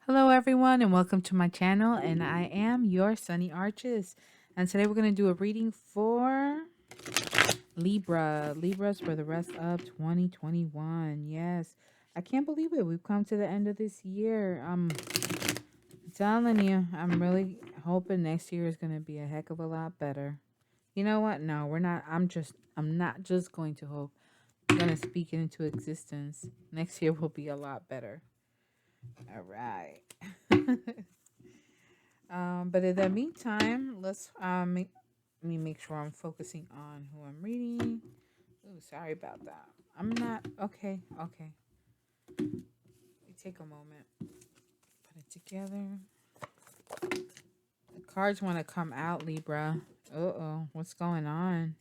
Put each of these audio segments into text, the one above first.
Hello, everyone, and welcome to my channel. And I am your Sunny Arches. And today we're going to do a reading for Libra. Libras for the rest of 2021. Yes, I can't believe it. We've come to the end of this year. I'm telling you, I'm really hoping next year is going to be a heck of a lot better. You know what? No, we're not. I'm not just going to hope. I'm going to speak it into existence. Next year will be a lot better. All right. But in the meantime, let me make sure I'm focusing on who I'm reading. Ooh, sorry about that. I'm not okay. Okay, you take a moment, put it together. The cards want to come out, Libra. What's going on?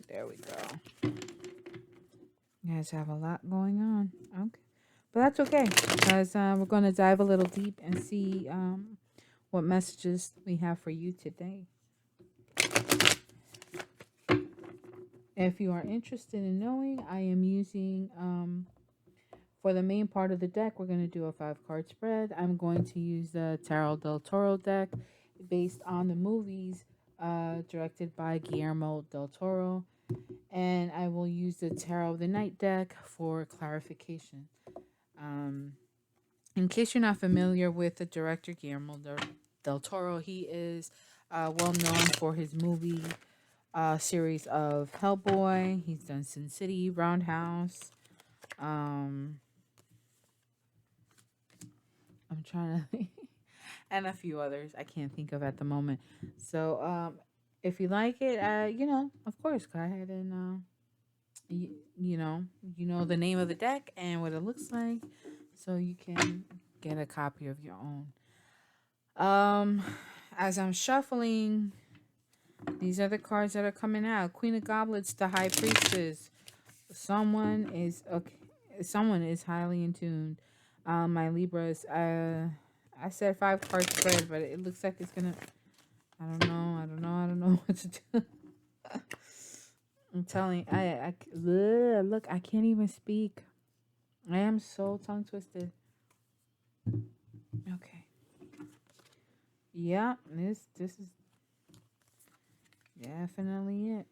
There we go. You guys have a lot going on. Okay, but that's okay because we're going to dive a little deep and see what messages we have for you today. If you are interested in knowing, I am using, for the main part of the deck, we're going to do a 5 card spread. I'm going to use the Tarot del Toro deck based on the movies directed by Guillermo del Toro. And I will use the Tarot of the Night deck for clarification. Um, in case you're not familiar with the director Guillermo del Toro, he is well known for his movie series of Hellboy. He's done Sin City, Roundhouse. Um, I'm trying to, and a few others I can't think of at the moment. So, if you like it, of course, go ahead and, you know the name of the deck and what it looks like, so you can get a copy of your own. Um, as I'm shuffling, these are the cards that are coming out. Queen of Goblets, the High Priestess. Someone is okay. Someone is highly in tune. My Libras. I said 5 card spread, but it looks like it's gonna. I don't know. I don't know. I don't know what to do. I'm telling you, ugh, look. I can't even speak. I am so tongue twisted. Okay. Yeah. This is definitely it.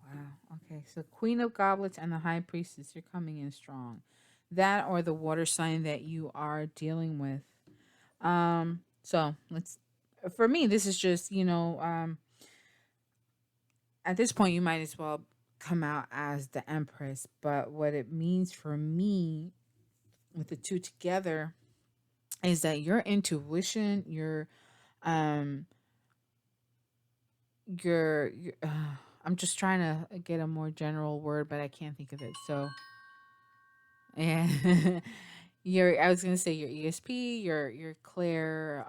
Wow. Okay. So Queen of Goblets and the High Priestess, you're coming in strong. That or the water sign that you are dealing with. So let's. For me, this is just at this point you might as well come out as the Empress. But what it means for me with the two together is that your intuition, um, your I'm just trying to get a more general word, but I can't think of it. So yeah, your I was gonna say your ESP, your Claire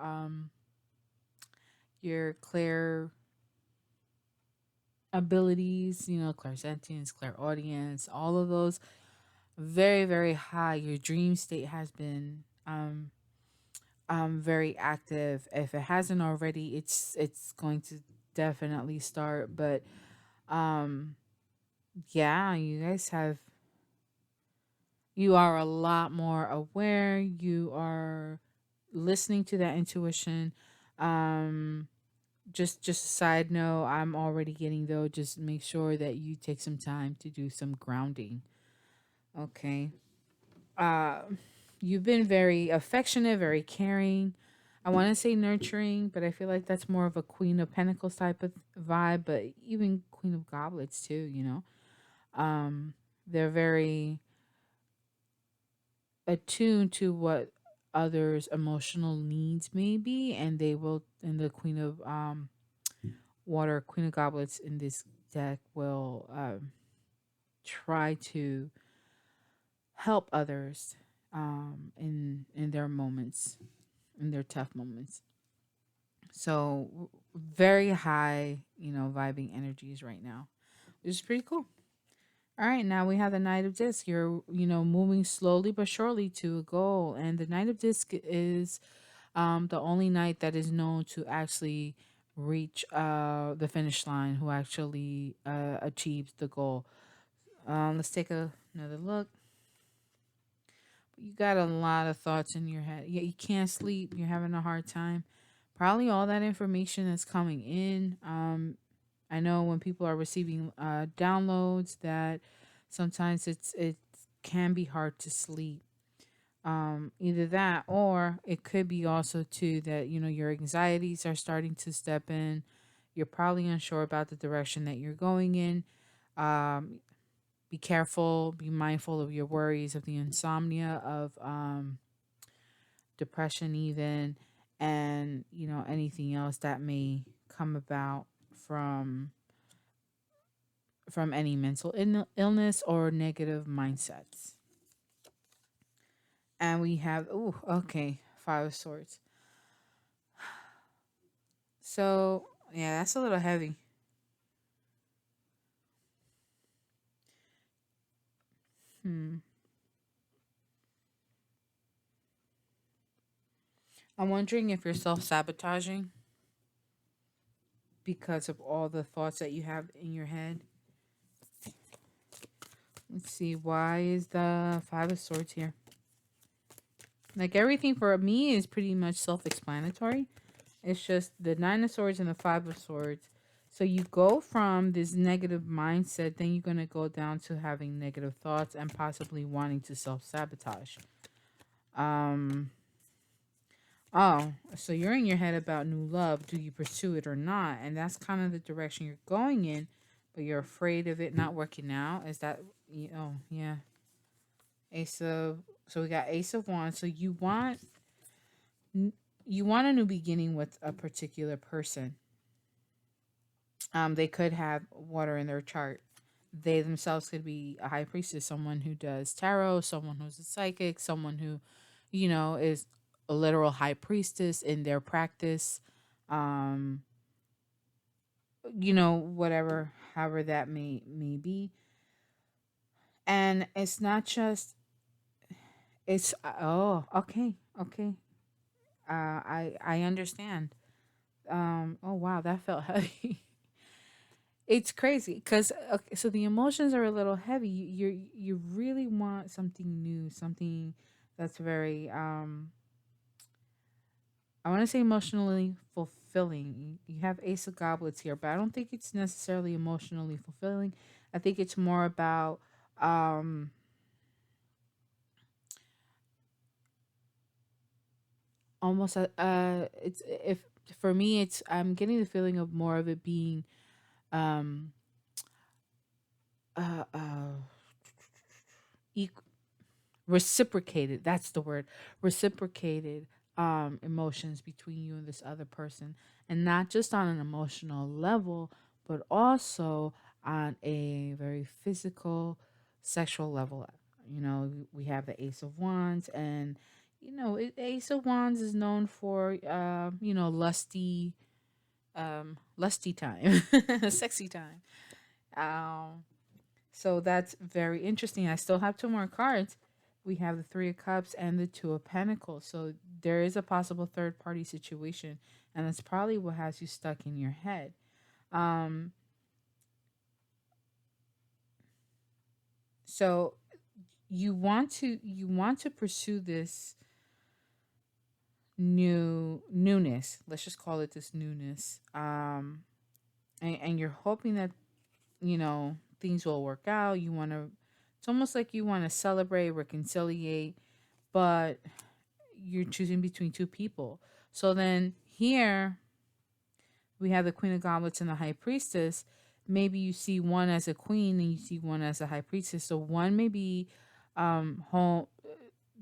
abilities, clairsentience, clairaudience, all of those very, very high. Your dream state has been very active. If it hasn't already, it's going to definitely start. But um yeah, you are a lot more aware. You are listening to that intuition. Um just a side note, I'm already getting though, just make sure that you take some time to do some grounding. Okay. Uh you've been very affectionate, very caring. I want to say nurturing, but I feel like that's more of a Queen of Pentacles type of vibe, but even Queen of Goblets too, they're very attuned to what others' emotional needs may be, and they will, and the Queen of Water, Queen of Goblets in this deck will try to help others in their moments, in their tough moments. So very high, vibing energies right now, which is pretty cool. All right, now we have the Knight of Disc. You're, moving slowly but surely to a goal, and the Knight of Disc is the only knight that is known to actually reach the finish line, who actually achieves the goal. Let's take another look. You got a lot of thoughts in your head. Yeah, you can't sleep. You're having a hard time. Probably all that information that's coming in. I know when people are receiving downloads that sometimes it can be hard to sleep. Either that, or it could be also too that your anxieties are starting to step in. You're probably unsure about the direction that you're going in. Um, be careful. Be mindful of your worries, of the insomnia, of depression, even, and anything else that may come about from any mental illness or negative mindsets. And we have, oh, okay, Five of Swords. So, yeah, that's a little heavy. Hmm. I'm wondering if you're self sabotaging because of all the thoughts that you have in your head. Let's see, why is the Five of Swords here? Like everything for me is pretty much self explanatory. It's just the Nine of Swords and the Five of Swords. So you go from this negative mindset, then you're going to go down to having negative thoughts and possibly wanting to self sabotage. Um, oh, so you're in your head about new love. Do you pursue it or not? And that's kind of the direction you're going in, but you're afraid of it not working out. Is that, oh, yeah. Ace of, so we got Ace of Wands. So you want a new beginning with a particular person. They could have water in their chart. They themselves could be a high priestess, someone who does tarot, someone who's a psychic, someone who, is a literal high priestess in their practice. Um, whatever, however that may be. And it's not just it's oh, okay, okay. I understand. Oh wow, that felt heavy. It's crazy because okay, so the emotions are a little heavy. You really want something new, something that's very I want to say emotionally fulfilling. You have Ace of Goblets here, but I don't think it's necessarily emotionally fulfilling. I think it's more about um almost it's if for me it's I'm getting the feeling of more of it being um uh uh reciprocated, that's the word, reciprocated emotions between you and this other person, and not just on an emotional level but also on a very physical sexual level. We have the Ace of Wands, and Ace of Wands is known for lusty time, sexy time. So that's very interesting. I still have two more cards. We have the Three of Cups and the Two of Pentacles. So there is a possible third party situation, and that's probably what has you stuck in your head. Um, so you want to pursue this newness. Let's just call it this newness. And you're hoping that things will work out. You want to. It's almost like you want to celebrate, reconciliate, but you're choosing between two people. So then here we have the Queen of Goblets and the High Priestess. Maybe you see one as a queen and you see one as a high priestess. So one may be home.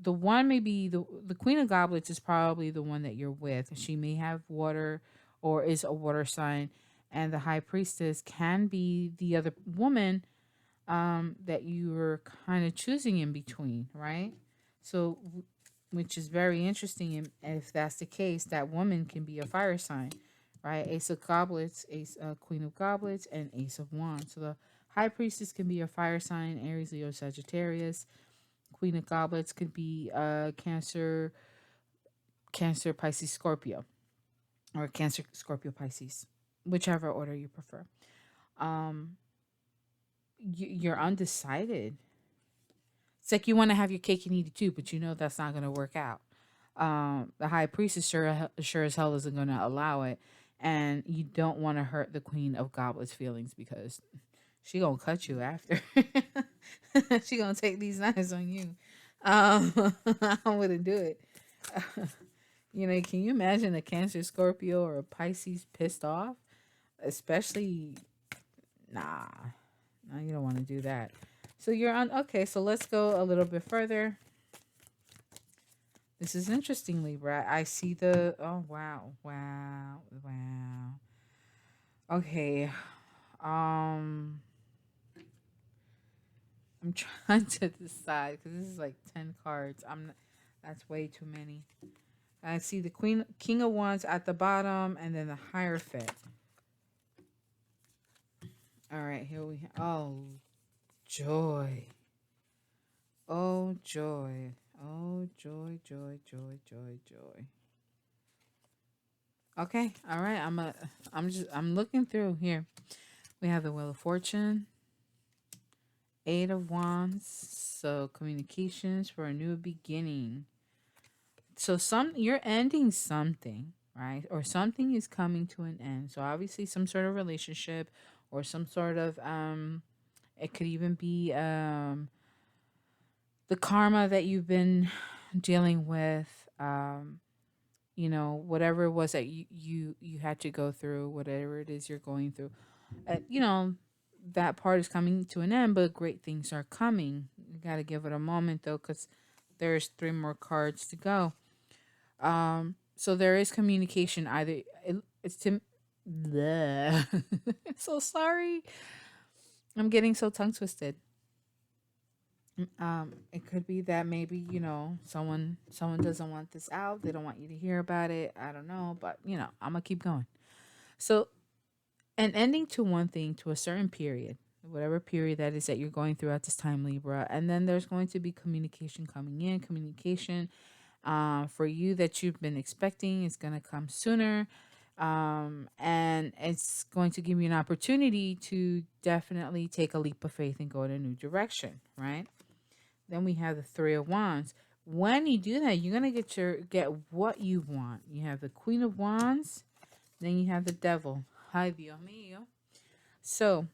The one may be the Queen of Goblets is probably the one that you're with. She may have water or is a water sign, and the High Priestess can be the other woman that you were kind of choosing in between, right? So, which is very interesting. And if that's the case, that woman can be a fire sign, right? Ace of Goblets, Queen of Goblets, and Ace of Wands. So the High Priestess can be a fire sign, Aries, Leo, Sagittarius. Queen of Goblets could be Cancer, Pisces, Scorpio, or Cancer, Scorpio, Pisces, whichever order you prefer. Um, you're undecided. It's like you want to have your cake and eat it too, but you know that's not going to work out. The high priestess sure as hell isn't going to allow it, and you don't want to hurt the queen of goblets' feelings because she gonna cut you after. She gonna take these knives on you. I wouldn't do it. You know, can you imagine a Cancer, Scorpio, or a Pisces pissed off? Especially, nah, no, you don't want to do that. So you're on. Okay, so let's go a little bit further. This is interesting, Libra. I see the. Oh wow, wow, wow. Okay. Um, I'm trying to decide because this is like 10 cards. That's way too many. I see the Queen, King of Wands at the bottom, and then the Hierophant. All right, here we. Oh joy. Oh joy. Oh joy, joy, joy, joy, joy. Okay, all right. I'm looking through here. We have the Wheel of Fortune, Eight of Wands. So communications for a new beginning. So you're ending something, right? Or something is coming to an end. So obviously some sort of relationship or some sort of it could even be the karma that you've been dealing with, you know, whatever it was that you had to go through, whatever it is you're going through. You know, that part is coming to an end, but great things are coming. You got to give it a moment though cuz there's 3 more cards to go. So there is communication. Either it's to. Bleh. So sorry. I'm getting so tongue twisted. It could be that maybe someone doesn't want this out. They don't want you to hear about it. I don't know, but I'm gonna keep going. So an ending to one thing to a certain period, whatever period that is that you're going through at this time, Libra, and then there's going to be communication coming in. Communication for you that you've been expecting is going to come sooner. And it's going to give you an opportunity to definitely take a leap of faith and go in a new direction, right? Then we have the Three of Wands. When you do that, you're going to get what you want. You have the Queen of Wands, then you have the Devil. Ay, Dios mío. So,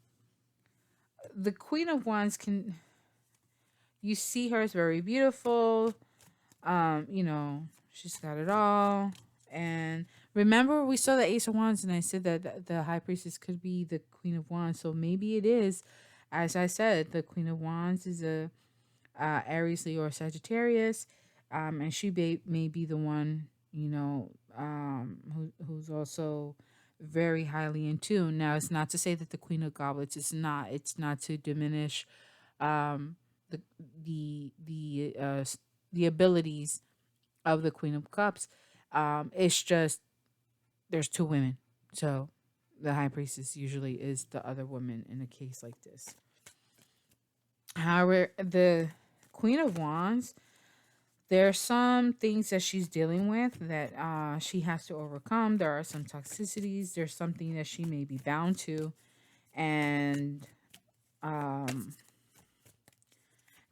the Queen of Wands you see her as very beautiful. She's got it all. And remember, we saw the Ace of Wands, and I said that the High Priestess could be the Queen of Wands. So maybe it is, as I said, the Queen of Wands is a Aries, Leo, or Sagittarius, and she may be the one, who's also very highly in tune. Now, it's not to say that the Queen of Goblets is not. It's not to diminish um, the the abilities of the Queen of Cups. It's just there's 2 women, so the High Priestess usually is the other woman in a case like this. However, the Queen of Wands, there are some things that she's dealing with that she has to overcome. There are some toxicities. There's something that she may be bound to, and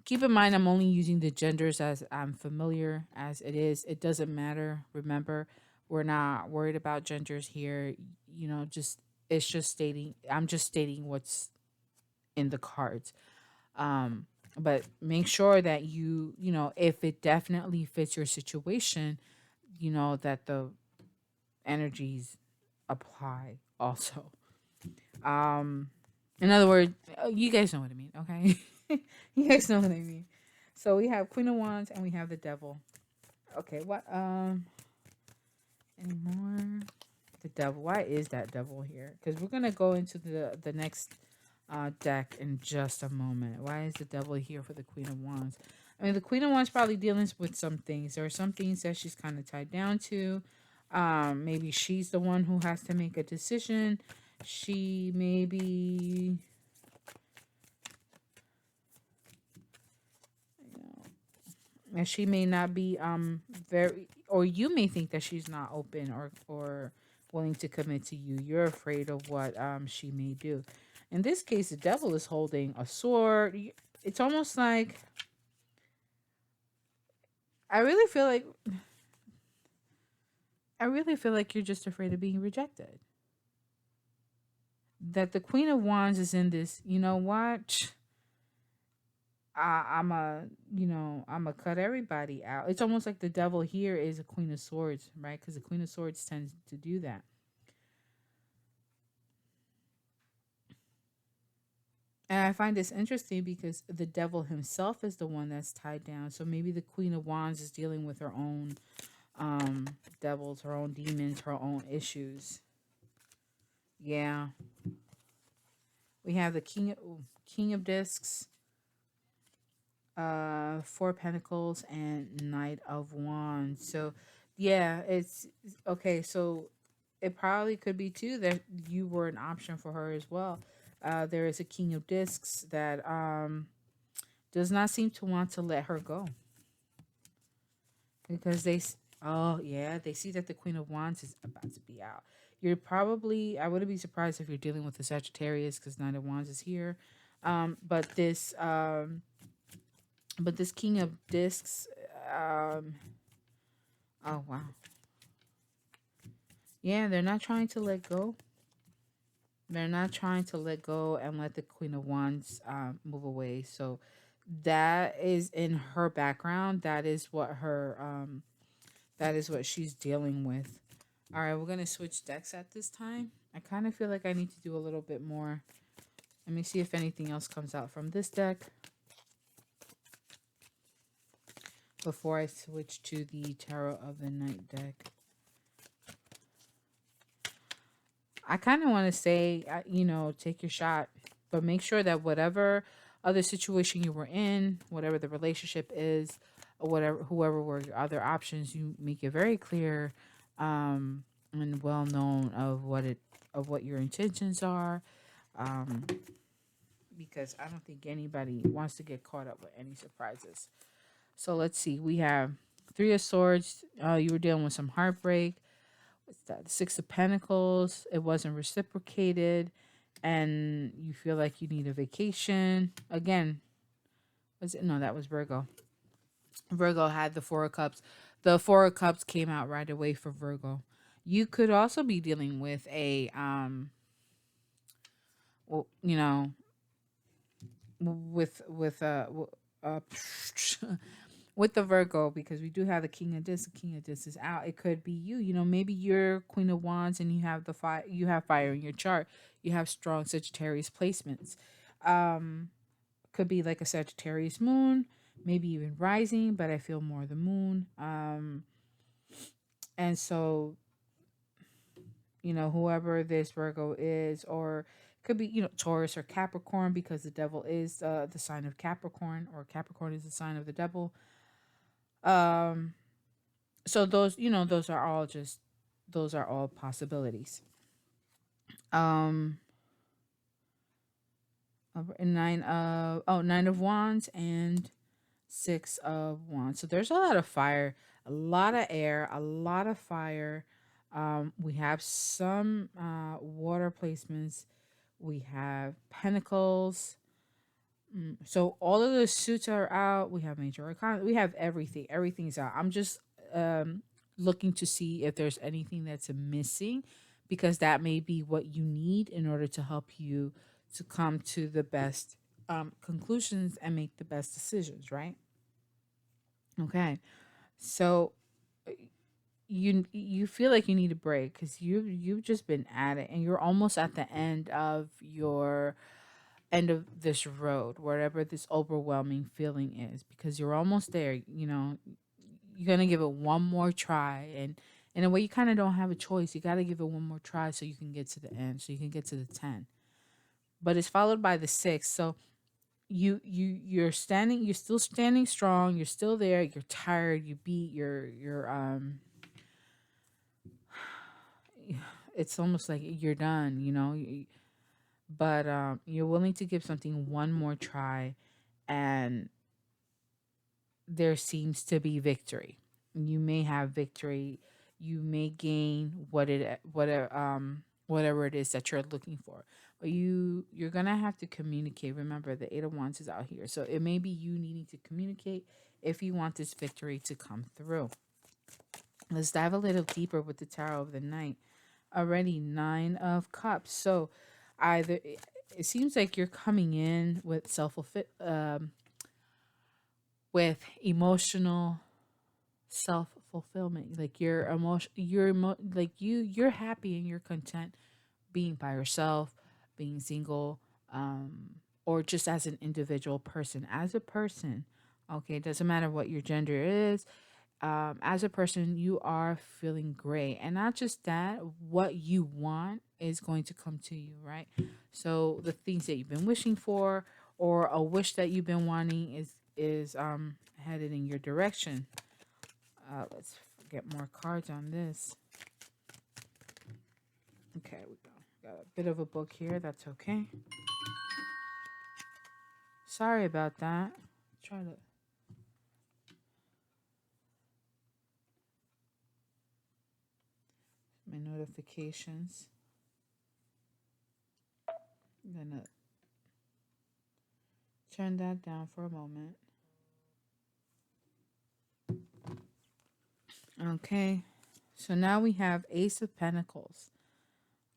keep in mind, I'm only using the genders as I'm familiar as it is. It doesn't matter. Remember, we're not worried about genders here. It's just stating. I'm just stating what's in the cards. But make sure that if it definitely fits your situation, that the energies apply also. In other words, you guys know what I mean, okay? You guys know what I mean. So we have Queen of Wands and we have the Devil. Okay, what anymore? The Devil. Why is that Devil here? Because we're gonna go into the next deck in just a moment. Why is the Devil here for the Queen of Wands? I mean, the Queen of Wands probably dealing with some things. There are some things that she's kind of tied down to. Maybe she's the one who has to make a decision. She maybe, and she may not be very, or you may think that she's not open or willing to commit to you. You're afraid of what she may do. In this case, the devil is holding a sword. It's almost like I really feel like I really feel like you're just afraid of being rejected. That the Queen of Wands is in this, you know what? I'm a, I'm a cut everybody out. It's almost like the devil here is a Queen of Swords, right? Because the Queen of Swords tends to do that. And I find this interesting because the devil himself is the one that's tied down. So maybe the Queen of Wands is dealing with her own um devils, her own demons, her own issues. Yeah. We have the King of Discs, Four Pentacles, and Knight of Wands. So yeah, it's okay. So it probably could be too that you were an option for her as well. There is a King of Discs that does not seem to want to let her go because oh yeah, they see that the Queen of Wands is about to be out. You're probably, I wouldn't be surprised if you're dealing with the Sagittarius because Knight of Wands is here. um but this um but this King of Discs, um oh wow, yeah, they're not trying to let go. They're not trying to let go and let the Queen of Wands move away. So that is in her background. That is what she's dealing with. All right, we're gonna switch decks at this time. I kind of feel like I need to do a little bit more. Let me see if anything else comes out from this deck before I switch to the Tarot of the Night deck. I kind of want to say, take your shot, but make sure that whatever other situation you were in, whatever the relationship is, or whatever, whoever were your other options, you make it very clear, and well known of what your intentions are, um, because I don't think anybody wants to get caught up with any surprises. So let's see. We have Three of Swords. You were dealing with some heartbreak. What's that? Six of Pentacles. It wasn't reciprocated, and you feel like you need a vacation. Again, was it? No, that was Virgo. Virgo had the Four of Cups. The Four of Cups came out right away for Virgo. You could also be dealing with a well, uh with the Virgo, because we do have the King of This. The King of This is out. It could be you. Maybe you're Queen of Wands and you have the fire. You have fire in your chart. You have strong Sagittarius placements. Um, could be like a Sagittarius moon, maybe even rising, but I feel more the moon. And so whoever this Virgo is, or could be Taurus or Capricorn, because the devil is the sign of Capricorn, or Capricorn is the sign of the devil. Um, so those are all possibilities. Um, Nine of Wands and Six of Wands. So there's a lot of fire, a lot of air, a lot of fire. We have some water placements. We have Pentacles. So all of the suits are out. We have Major Arcana. We have everything. Everything's out. I'm just um, looking to see if there's anything that's missing, because that may be what you need in order to help you to come to the best conclusions and make the best decisions, right? Okay. So you feel like you need a break because you've just been at it, and you're almost at the end of this road, whatever this overwhelming feeling is, because you're almost there. You're gonna give it one more try, and in a way, you kind of don't have a choice. You got to give it one more try so you can get to the end, so you can get to the 10. But it's followed by the 6. So you're still standing strong. You're still there. You're tired. You beat it's almost like you're done. But you're willing to give something one more try, and there seems to be victory. You may have victory. You may gain whatever it is that you're looking for. but you're gonna have to communicate. Remember, the Eight of Wands is out here, so it may be you needing to communicate if you want this victory to come through. Let's dive a little deeper with the Tower of the Night. Already Nine of Cups. So either it seems like you're coming in with with emotional self fulfillment. Like you're happy and you're content being by yourself, being single, or just as an individual person. As a person, okay, it doesn't matter what your gender is. As a person, you are feeling great. And not just that, what you want is going to come to you, right? So the things that you've been wishing for or a wish that you've been wanting is headed in your direction. Let's get more cards on this. Okay, we go. Got a bit of a book here. That's okay. Sorry about that. Try to. My notifications. I'm gonna turn that down for a moment. Okay. So now we have Ace of Pentacles.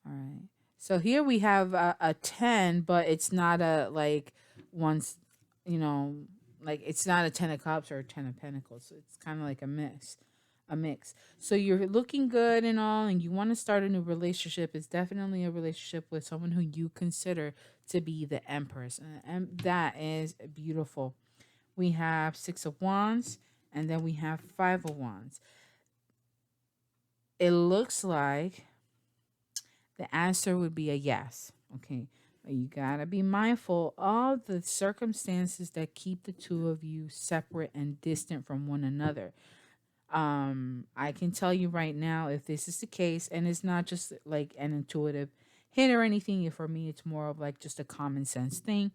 All right. So here we have a 10, but it's not a like once, you know, like it's not a 10 of cups or a 10 of pentacles. So it's kind of like a mix. A mix. So you're looking good and all, and you want to start a new relationship. It's definitely a relationship with someone who you consider to be the Empress. And that is beautiful. We have Six of Wands, and then we have Five of Wands. It looks like the answer would be a yes. Okay. But you got to be mindful of the circumstances that keep the two of you separate and distant from one another. I can tell you right now, if this is the case, and it's not just like an intuitive hit or anything, for me, it's more of like just a common sense thing.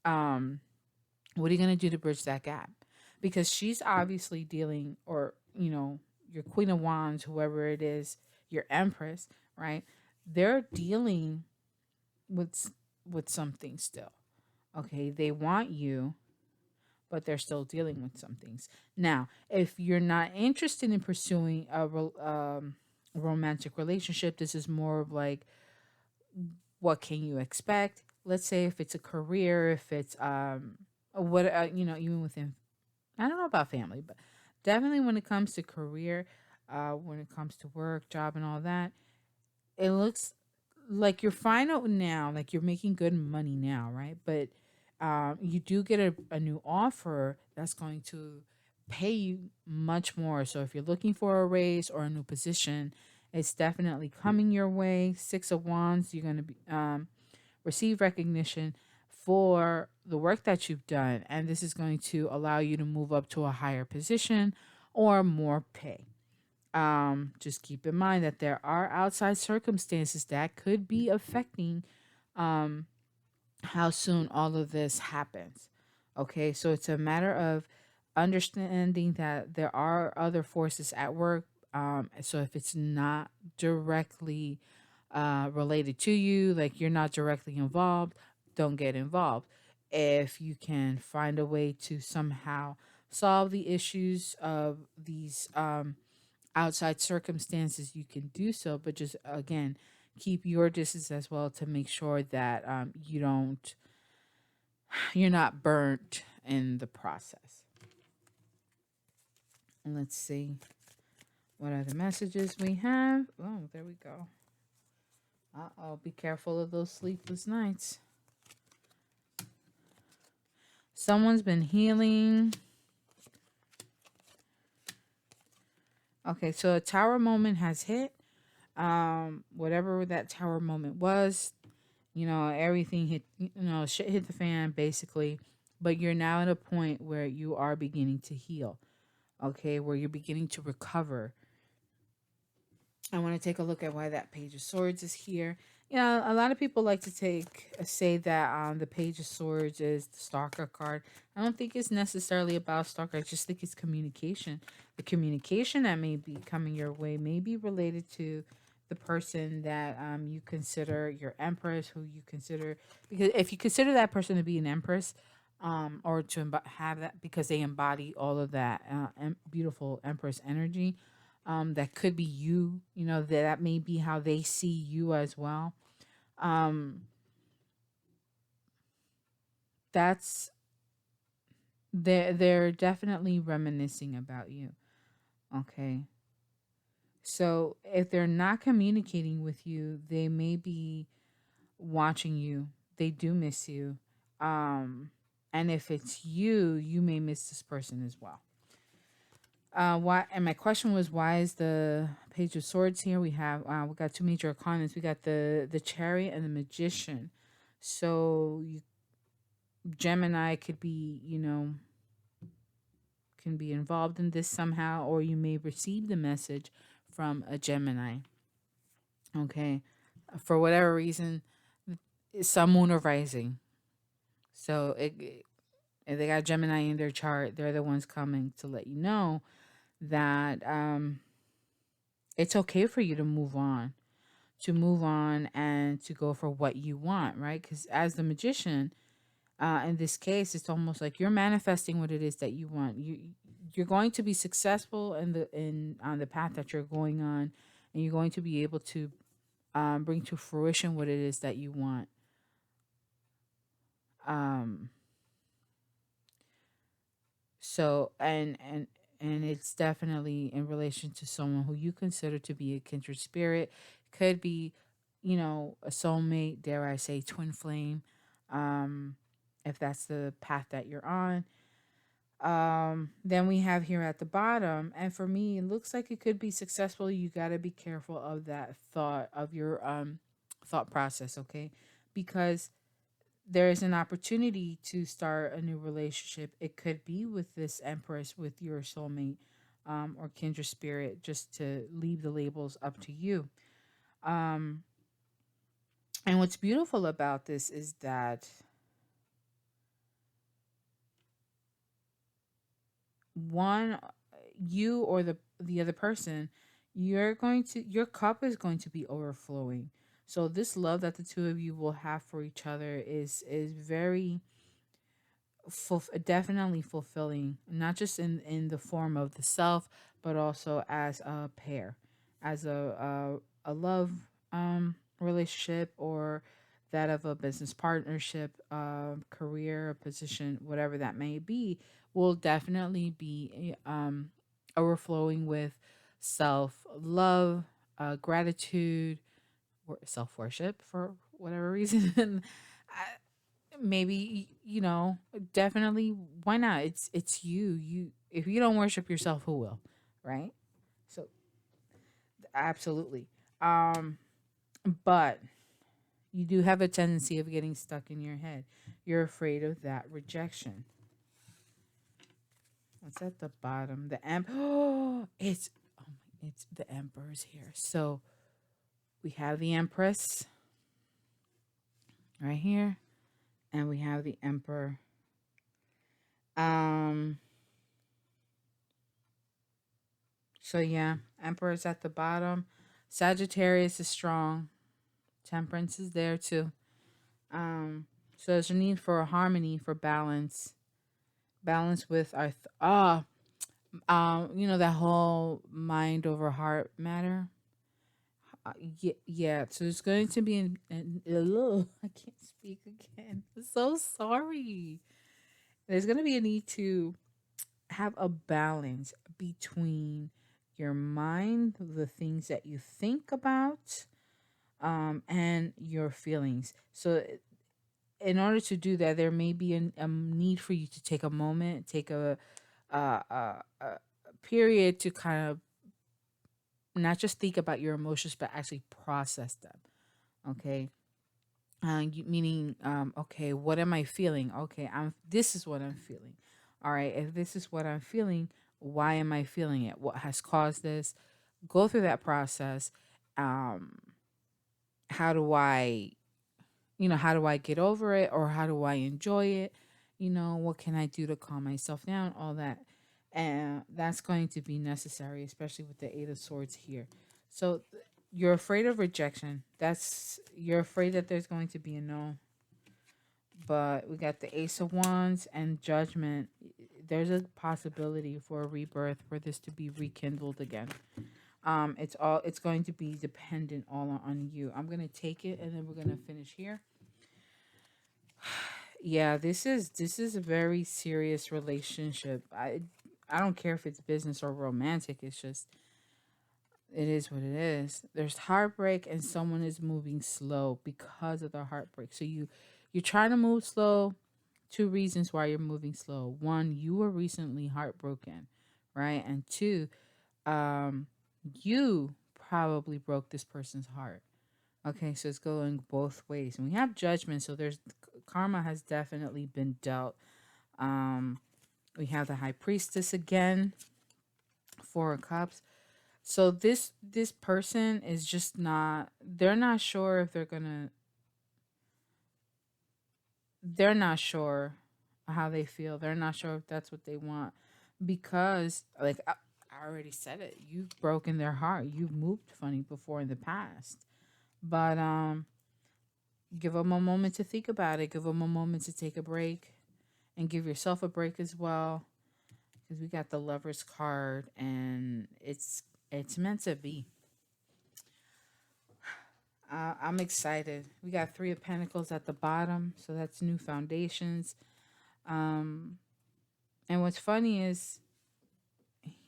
Um, what are you going to do to bridge that gap? Because she's obviously dealing, or, you know, your Queen of Wands, whoever it is, your Empress, right? They're dealing with something still. Okay, they want you, but they're still dealing with some things. Now, if you're not interested in pursuing a romantic relationship, this is more of like, what can you expect? Let's say if it's a career, if it's what you know, even within, I don't know about family, but definitely when it comes to career, when it comes to work, job, and all that, it looks like you're fine out now, like you're making good money now, right? But you do get a new offer that's going to pay you much more. So if you're looking for a raise or a new position, it's definitely coming your way. Six of Wands, you're going to be receive recognition for the work that you've done, and this is going to allow you to move up to a higher position or more pay. Just keep in mind that there are outside circumstances that could be affecting um, how soon all of this happens. Okay, so it's a matter of understanding that there are other forces at work. So if it's not directly related to you, like you're not directly involved, don't get involved. If you can find a way to somehow solve the issues of these outside circumstances, you can do so, but just again, keep your distance as well to make sure that you're not burnt in the process. And let's see what other messages we have. Oh, there we go. Uh-oh, be careful of those sleepless nights. Someone's been healing. Okay, so a tower moment has hit. Whatever that tower moment was, everything hit, shit hit the fan basically. But you're now at a point where you are beginning to heal. Okay, where you're beginning to recover. I want to take a look at why that Page of Swords is here. A lot of people like to say that the Page of Swords is the Stalker card. I don't think it's necessarily about Stalker. I just think it's communication. The communication that may be coming your way may be related to the person that you consider your empress, who you consider, because if you consider that person to be an empress, or to have that because they embody all of that beautiful empress energy, that could be you. You know that may be how they see you as well. Um, that's they're definitely reminiscing about you. Okay. So if they're not communicating with you, they may be watching you. They do miss you. Um, and if it's you, you may miss this person as well. Why? And my question was, why is the Page of Swords here? We got two major arcanas. We got the Chariot and the Magician. So Gemini could be, can be involved in this somehow, or you may receive the message from a Gemini. Okay, for whatever reason, sun, moon, or rising. So if they got Gemini in their chart, they're the ones coming to let you know that it's okay for you to move on and to go for what you want, right? Because as the magician, in this case, it's almost like you're manifesting what it is that you want. You're going to be successful in on the path that you're going on, and you're going to be able to bring to fruition what it is that you want. Um, so and it's definitely in relation to someone who you consider to be a kindred spirit. Could be, a soulmate, dare I say twin flame, um, if that's the path that you're on. Then we have here at the bottom, and for me, it looks like it could be successful. You got to be careful of that thought of your thought process, okay? Because there is an opportunity to start a new relationship. It could be with this empress, with your soulmate, or kindred spirit, just to leave the labels up to you. Um, and what's beautiful about this is that one, you or the other person, your cup is going to be overflowing. So this love that the two of you will have for each other is very definitely fulfilling, not just in the form of the self, but also as a pair, as a love relationship, or that of a business partnership, career position, whatever that may be, will definitely be overflowing with self love, gratitude, or self worship for whatever reason. Maybe, definitely, why not? It's you, if you don't worship yourself, who will, right? So absolutely. um but you do have a tendency of getting stuck in your head. You're afraid of that rejection. What's at the bottom? The oh, it's the emperor's here. So we have the empress right here, and we have the emperor. um So yeah, Emperor's at the bottom. Sagittarius is strong. Temperance is there too. So there's a need for harmony, for balance, balance with our that whole mind over heart matter. Yeah, yeah. So there's going to be I can't speak again. I'm so sorry. There's going to be a need to have a balance between your mind, the things that you think about, and your feelings. So, in order to do that, there may be a need for you to take a moment, take a period to kind of not just think about your emotions, but actually process them. Okay. Meaning, okay, what am I feeling? Okay, this is what I'm feeling. All right, if this is what I'm feeling, why am I feeling it? What has caused this? Go through that process. Um, how do I, how do I get over it, or how do I enjoy it? What can I do to calm myself down? All that. And that's going to be necessary, especially with the Eight of Swords here. So You're afraid of rejection. You're afraid that there's going to be a no. But we got the Ace of Wands and Judgment. There's a possibility for a rebirth, for this to be rekindled again. It's going to be dependent all on you. I'm gonna take it, and then we're gonna finish here. Yeah, this is a very serious relationship. I don't care if it's business or romantic. It's just, it is what it is. There's heartbreak, and someone is moving slow because of the heartbreak. So you're trying to move slow. Two reasons why you're moving slow. One, you were recently heartbroken, right? And two, um, you probably broke this person's heart. Okay, so it's going both ways. And we have judgment, so there's karma has definitely been dealt. Um, we have the high priestess again, four of cups. So this person is just not, they're not sure if they're not sure how they feel. They're not sure if that's what they want, because like I already said it. You've broken their heart. You've moved funny before in the past. But give them a moment to think about it. Give them a moment to take a break, and give yourself a break as well, because we got the Lovers card, and it's meant to be. I'm excited. We got Three of Pentacles at the bottom, so that's new foundations. Um, and what's funny is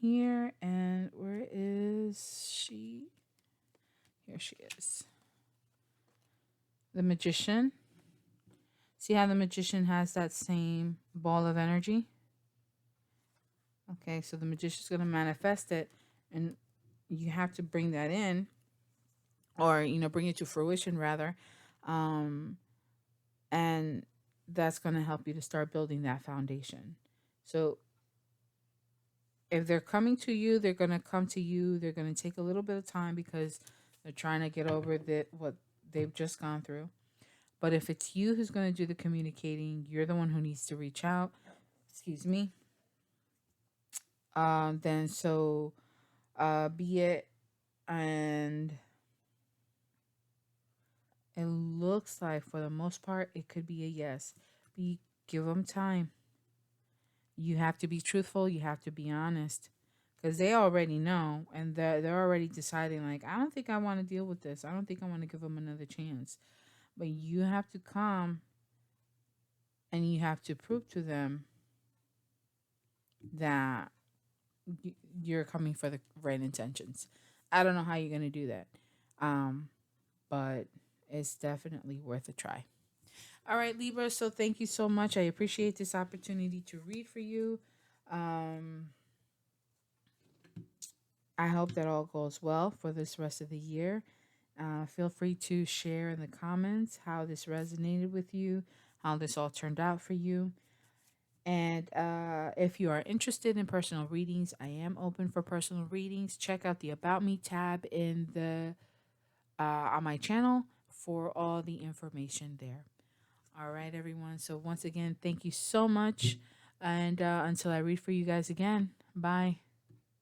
here, and where is she? Here she is. The Magician. See how the Magician has that same ball of energy? Okay, so the Magician's going to manifest it, and you have to bring that in, or bring it to fruition rather. Um, and that's going to help you to start building that foundation. So if they're coming to you, they're going to come to you. They're going to take a little bit of time because they're trying to get over what they've just gone through. But if it's you who's going to do the communicating, you're the one who needs to reach out. Excuse me. Then so be it. And it looks like for the most part it could be a yes. Give them time. You have to be truthful. You have to be honest, because they already know, and they're already deciding. Like, I don't think I want to deal with this. I don't think I want to give them another chance. But you have to come, and you have to prove to them that you're coming for the right intentions. I don't know how you're gonna do that, um, but it's definitely worth a try. All right, Libra. So thank you so much. I appreciate this opportunity to read for you. Um, I hope that all goes well for this rest of the year. Feel free to share in the comments how this resonated with you, how this all turned out for you. And if you are interested in personal readings, I am open for personal readings. Check out the About Me tab in the on my channel for all the information there. All right, everyone. So once again, thank you so much. And until I read for you guys again, bye.